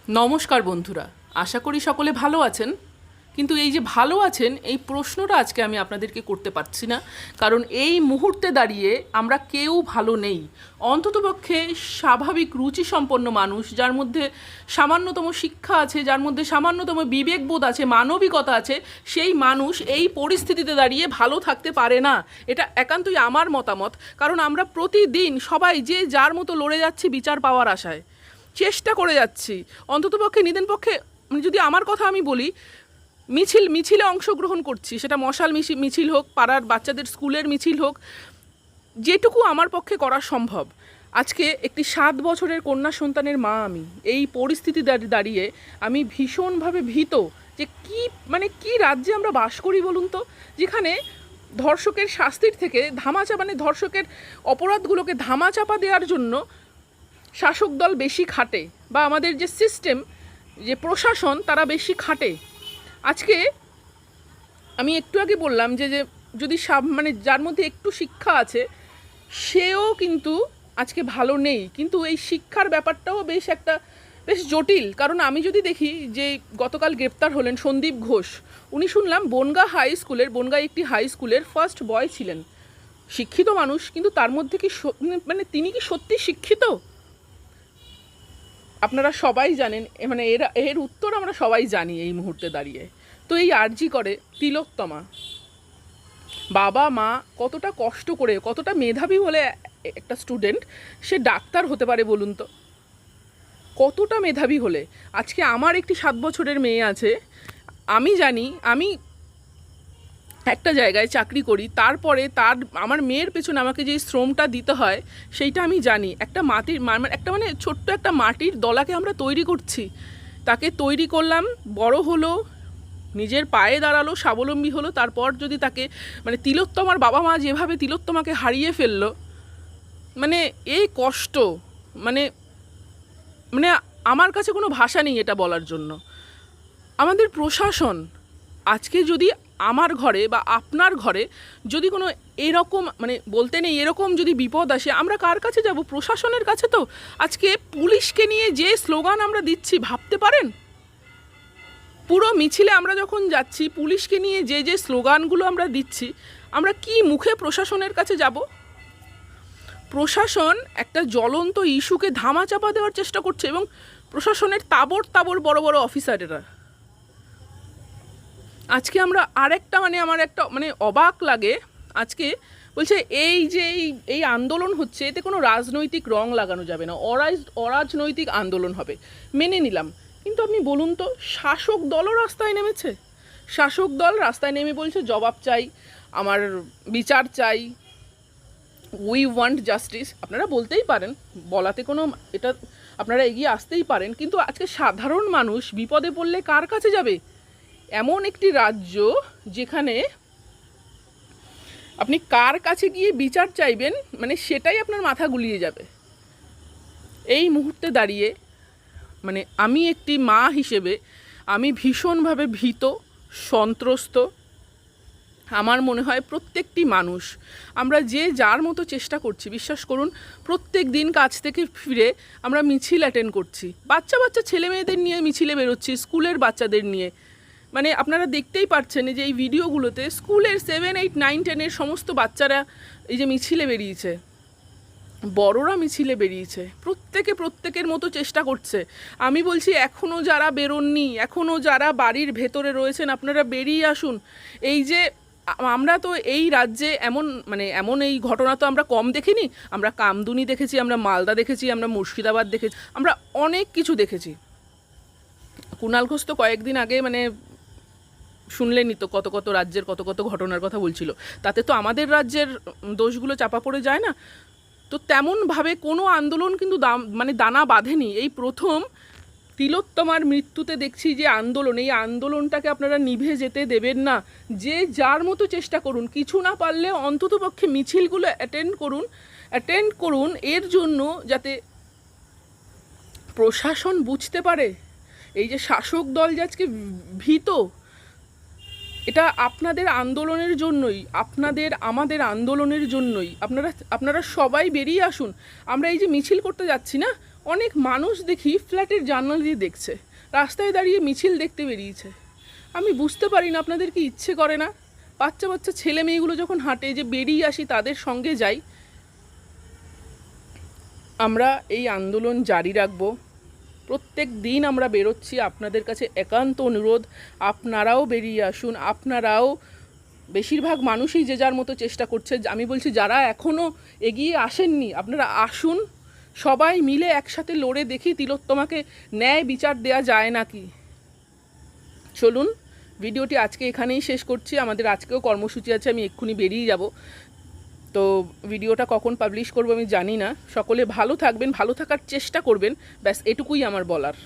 নমস্কার বন্ধুরা, আশা করি সকলে ভালো আছেন। কিন্তু এই যে ভালো আছেন এই প্রশ্নটা আজকে আমি আপনাদেরকে করতে পারছি না, কারণ এই মুহূর্তে দাঁড়িয়ে আমরা কেউ ভালো নেই। অন্ততপক্ষে স্বাভাবিক রুচিসম্পন্ন মানুষ, যার মধ্যে সামান্যতম শিক্ষা আছে, যার মধ্যে সামান্যতম বিবেকবোধ আছে, মানবিকতা আছে, সেই মানুষ এই পরিস্থিতিতে দাঁড়িয়ে ভালো থাকতে পারে না। এটা একান্তই আমার মতামত, কারণ আমরা প্রতিদিন সবাই যে যার মতো লড়ে যাচ্ছি বিচার পাওয়ার আশায়, চেষ্টা করে যাচ্ছি। অন্ততপক্ষে নিদেন পক্ষে যদি আমার কথা আমি বলি, মিছিলে অংশগ্রহণ করছি, সেটা মশাল মিছিল হোক, পাড়ার বাচ্চাদের স্কুলের মিছিল হোক, যেটুকু আমার পক্ষে করা সম্ভব। আজকে একটি 7 বছরের কন্যা সন্তানের মা আমি। এই পরিস্থিতি দাঁড়িয়ে আমি ভীষণভাবে ভীত যে কি রাজ্যে আমরা বাস করি বলুন তো, যেখানে ধর্ষকের শাস্তির থেকে ধর্ষকের অপরাধগুলোকে ধামাচাপা দেওয়ার জন্য শাসক দল বেশি খাটে, বা আমাদের যে সিস্টেম, যে প্রশাসন, তারা বেশি খাটে। আজকে আমি একটু আগে বললাম যে যদি যার মধ্যে একটু শিক্ষা আছে সেও কিন্তু আজকে ভালো নেই। কিন্তু এই শিক্ষার ব্যাপারটাও বেশ জটিল, কারণ আমি যদি দেখি যে গতকাল গ্রেপ্তার হলেন সন্দীপ ঘোষ। উনি শুনলাম বনগাঁ একটি হাই স্কুলের ফার্স্ট বয় ছিলেন। শিক্ষিত মানুষ, কিন্তু তার মধ্যে কি তিনি কি সত্যি শিক্ষিত? আপনারা সবাই জানেন, এর উত্তর আমরা সবাই জানি এই মুহূর্তে দাঁড়িয়ে। তো এই আরজি করে তিলোত্তমা, বাবা মা কতটা কষ্ট করে, কতটা মেধাবী হলে একটা স্টুডেন্ট সে ডাক্তার হতে পারে বলুন তো? কতটা মেধাবী হলে? আজকে আমার একটি 7 বছরের মেয়ে আছে, আমি জানি, আমি একটা জায়গায় চাকরি করি, তারপরে আমার মেয়ের পেছনে আমাকে যে শ্রমটা দিতে হয় সেইটা আমি জানি। ছোট্ট একটা মাটির দলাকে আমরা তৈরি করছি, তাকে তৈরি করলাম, বড় হলো, নিজের পায়ে দাঁড়ালো, স্বাবলম্বী হলো। তারপর যদি তাকে তিলোত্তমার বাবা মা যেভাবে তিলোত্তমাকে হারিয়ে ফেললো, এই কষ্ট, মানে মানে আমার কাছে কোনো ভাষা নেই এটা বলার জন্য। আমাদের প্রশাসন আজকে যদি আমার ঘরে বা আপনার ঘরে যদি কোনো এরকম বলতে নেই এরকম যদি বিপদ আসে, আমরা কার কাছে যাব? প্রশাসনের কাছে। তো আজকে পুলিশকে নিয়ে যে স্লোগান আমরা দিচ্ছি, ভাবতে পারেন? পুরো মিছিলে আমরা যখন যাচ্ছি, পুলিশকে নিয়ে যে স্লোগানগুলো আমরা দিচ্ছি, আমরা কি মুখে প্রশাসনের কাছে যাব? প্রশাসন একটা জ্বলন্ত ইস্যুকে ধামাচাপা দেওয়ার চেষ্টা করছে, এবং প্রশাসনের তাবড় বড় বড় অফিসারেরা। আজকে আমরা আরেকটা আমার একটা অবাক লাগে, আজকে বলছে এই আন্দোলন হচ্ছে, এতে কোনো রাজনৈতিক রং লাগানো যাবে না, অরাজনৈতিক আন্দোলন হবে। মেনে নিলাম, কিন্তু আপনি বলুন তো, শাসক দলও রাস্তায় নেমেছে। শাসক দল রাস্তায় নেমে বলছে জবাব চাই, আমার বিচার চাই, উই ওয়ান্ট জাস্টিস। আপনারা বলতেই পারেন, বলাতে কোনো এটা, আপনারা এগিয়ে আসতেই পারেন, কিন্তু আজকে সাধারণ মানুষ বিপদে পড়লে কার কাছে যাবে? এমন একটি রাজ্য যেখানে আপনি কার কাছে গিয়ে বিচার চাইবেন, সেটাই আপনার মাথা গুলিয়ে যাবে। এই মুহূর্তে দাঁড়িয়ে আমি একটি মা হিসেবে আমি ভীষণভাবে ভীত, সন্ত্রস্ত। আমার মনে হয় প্রত্যেকটি মানুষ, আমরা যে যার মতো চেষ্টা করছি, বিশ্বাস করুন, প্রত্যেক দিন কাজ থেকে ফিরে আমরা মিছিল অ্যাটেন্ড করছি, বাচ্চা ছেলে মেয়েদের নিয়ে মিছিলে বেরোচ্ছি, স্কুলের বাচ্চাদের নিয়ে। আপনারা দেখতেই পাচ্ছেন যে এই ভিডিওগুলোতে স্কুলের 7, 8, 9, 10 সমস্ত বাচ্চারা এই যে মিছিলে বেরিয়েছে, বড়রা মিছিলে বেরিয়েছে, প্রত্যেকের মতো চেষ্টা করছে। আমি বলছি, এখনও যারা বেরোননি, এখনও যারা বাড়ির ভেতরে রয়েছেন, আপনারা বেরিয়ে আসুন। এই যে আমরা তো এই রাজ্যে এমন এই ঘটনা তো আমরা কম দেখিনি। আমরা কামদুনি দেখেছি, আমরা মালদা দেখেছি, আমরা মুর্শিদাবাদ দেখেছি, আমরা অনেক কিছু দেখেছি। কুণাল ঘোষ তো কয়েকদিন আগে শুনলেনই তো, কত রাজ্যের কত ঘটনার কথা বলছিল। তাতে তো আমাদের রাজ্যের দোষগুলো চাপা পড়ে যায় না। তো তেমনভাবে কোনো আন্দোলন কিন্তু দানা বাঁধেনি। এই প্রথম তিলোত্তমার মৃত্যুতে দেখছি যে এই আন্দোলনটাকে আপনারা নিভে যেতে দেবেন না। যে যার মতো চেষ্টা করুন, কিছু না পারলে অন্ততপক্ষে মিছিলগুলো অ্যাটেন্ড করুন, এর জন্য যাতে প্রশাসন বুঝতে পারে এই যে শাসক দল যে আজকে ভীত, এটা আপনাদের আন্দোলনের জন্যই, আমাদের আন্দোলনের জন্যই। আপনারা সবাই বেরিয়ে আসুন। আমরা এই যে মিছিল করতে যাচ্ছি না, অনেক মানুষ দেখি ফ্ল্যাটের জানলা দিয়ে দেখছে, রাস্তায় দাঁড়িয়ে মিছিল দেখতে বেরিয়েছে। আমি বুঝতে পারি না আপনাদের কি ইচ্ছে করে না? বাচ্চা বাচ্চা ছেলে মেয়েগুলো যখন হাঁটে, যে বেরিয়ে আসি তাদের সঙ্গে যাই। আমরা এই আন্দোলন জারি রাখবো। প্রত্যেক দিন আমরা বেরোচ্ছি। আপনাদের কাছে একান্ত অনুরোধ, আপনারাও বেরিয়ে আসুন। আপনারাও, বেশিরভাগ মানুষই যে যার মতো চেষ্টা করছে। আমি বলছি যারা এখনও এগিয়ে আসেননি, আপনারা আসুন। সবাই মিলে একসাথে লড়ে দেখি তিলোত্তমাকে ন্যায় বিচার দেয়া যায় নাকি। চলুন, ভিডিওটি আজকে এখানেই শেষ করছি। আমাদের আজকেও কর্মসূচি আছে, আমি এক্ষুনি বেরিয়ে যাব। তো ভিডিওটা কখন পাবলিশ করবো আমি জানি না। সকলে ভালো থাকবেন, ভালো থাকার চেষ্টা করবেন, ব্যাস এটুকুই আমার বলার।